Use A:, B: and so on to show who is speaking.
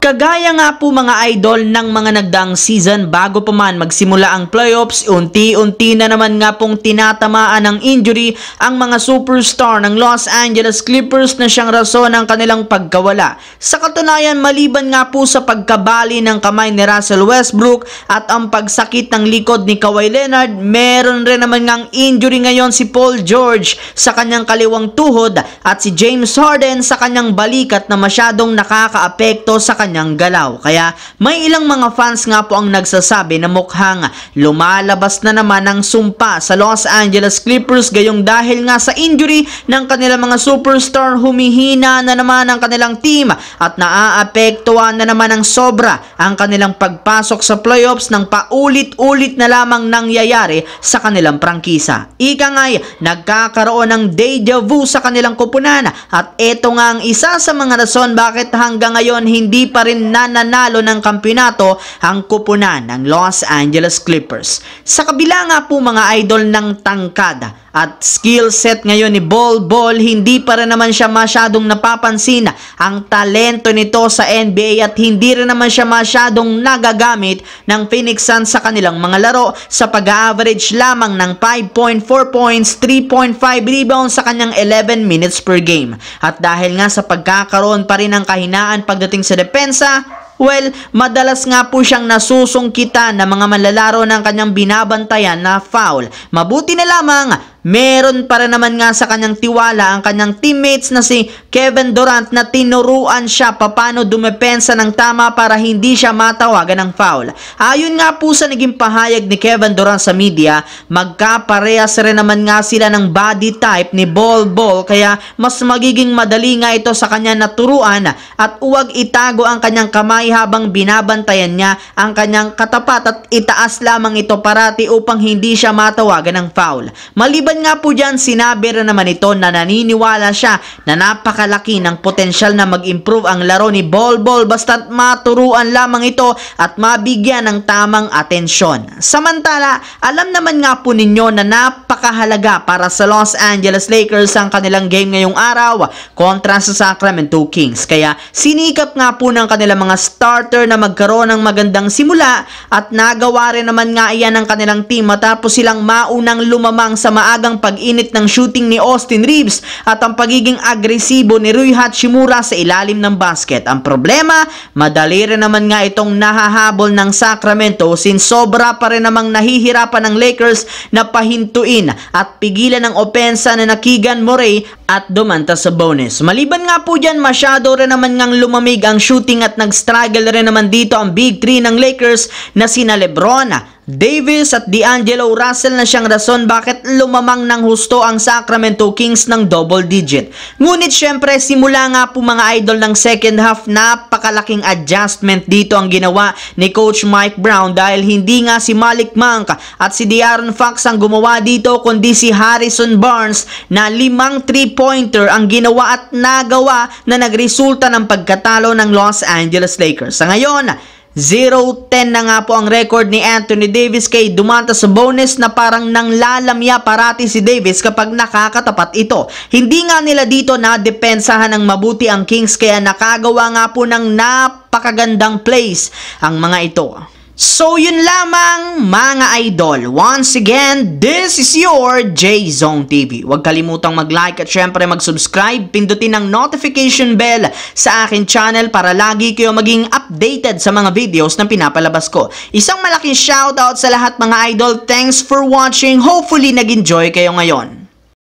A: Kagaya nga po mga idol ng mga nagdaang season bago pa man magsimula ang playoffs, unti-unti na naman nga pong tinatamaan ng injury ang mga superstar ng Los Angeles Clippers na siyang rason ng kanilang pagkawala. Sa katunayan, maliban nga po sa pagkabali ng kamay ni Russell Westbrook at ang pagsakit ng likod ni Kawhi Leonard, meron rin naman ngang injury ngayon si Paul George sa kanyang kaliwang tuhod at si James Harden sa kanyang balikat na masyadong nakakaapekto sa kanyang galaw. Kaya may ilang mga fans nga po ang nagsasabi na mukhang lumalabas na naman ang sumpa sa Los Angeles Clippers gayong dahil nga sa injury ng kanilang mga superstar, humihina na naman ang kanilang team at naaapektuhan na naman ng sobra ang kanilang pagpasok sa playoffs ng paulit-ulit na lamang nangyayari sa kanilang prangkisa. Ika nga'y nagkakaroon ng deja vu sa kanilang kupunan at ito nga ang isa sa mga rason bakit hanggang ngayon hindi pa rin nananalo ng kampeonato ang kupunan ng Los Angeles Clippers. Sa kabila nga po mga idol ng tangkad at skill set ngayon ni Bol Bol, hindi pa rin naman siya masyadong napapansin ang talento nito sa NBA at hindi rin naman siya masyadong nagagamit ng Phoenix Suns sa kanilang mga laro sa pag-average lamang ng 5.4 points, 3.5 rebounds sa kanyang 11 minutes per game. At dahil nga sa pagkakaroon pa rin ng kahinaan pagdating sa depensa, well, madalas nga po siyang nasusungkitan ng mga manlalaro ng kanyang binabantayan na foul. Mabuti na lamang, meron para naman nga sa kanyang tiwala ang kanyang teammates na si Kevin Durant na tinuruan siya paano dumepensa ng tama para hindi siya matawagan ng foul. Ayon nga po sa naging pahayag ni Kevin Durant sa media, magkaparehas rin naman nga sila ng body type ni Bol Bol kaya mas magiging madali nga ito sa kanya naturuan at huwag itago ang kanyang kamay habang binabantayan niya ang kanyang katapat at itaas lamang ito parati upang hindi siya matawagan ng foul. Maliban nga po dyan, sinabi rin naman ito na naniniwala siya na napakalaki ng potensyal na mag-improve ang laro ni Bol Bol basta't maturuan lamang ito at mabigyan ng tamang atensyon. Samantala, alam naman nga po ninyo na napakahalaga para sa Los Angeles Lakers ang kanilang game ngayong araw kontra sa Sacramento Kings. Kaya sinikap nga po ng kanilang mga starter na magkaroon ng magandang simula at nagawa rin naman nga iyan ng kanilang team matapos silang maunang lumamang sa maagang pag-init ng shooting ni Austin Reeves at ang pagiging agresibo ni Rui Hachimura sa ilalim ng basket. Ang problema, madali rin naman nga itong nahahabol ng Sacramento since sobra pa rin namang nahihirapan ng Lakers na pahintuin at pigilan ng opensa na Keegan Murray at Domantas Sabonis. Maliban nga po dyan, masyado rin naman ngang lumamig ang shooting at nag-struggle rin naman dito ang Big 3 ng Lakers na sina LeBron, Davis at D'Angelo Russell na siyang rason bakit lumamang ng husto ang Sacramento Kings ng double digit. Ngunit syempre simula nga po mga idol ng second half, napakalaking adjustment dito ang ginawa ni Coach Mike Brown dahil hindi nga si Malik Monk at si De'Aaron Fox ang gumawa dito kundi si Harrison Barnes na 5 3-pointer ang ginawa at nagawa na nagresulta ng pagkatalo ng Los Angeles Lakers. Sa ngayon, 0-10 na nga po ang record ni Anthony Davis kay Domantas Sabonis na parang nanglalamya parati si Davis kapag nakakatapat ito. Hindi nga nila dito na depensahan ng mabuti ang Kings kaya nakagawa nga po ng napakagandang plays ang mga ito. So yun lamang mga idol. Once again, this is your J-Zone TV. Huwag kalimutang mag-like at syempre mag-subscribe. Pindutin ang notification bell sa akin channel para lagi kayo maging updated sa mga videos na pinapalabas ko. Isang malaking shoutout sa lahat mga idol. Thanks for watching. Hopefully nag-enjoy kayo ngayon.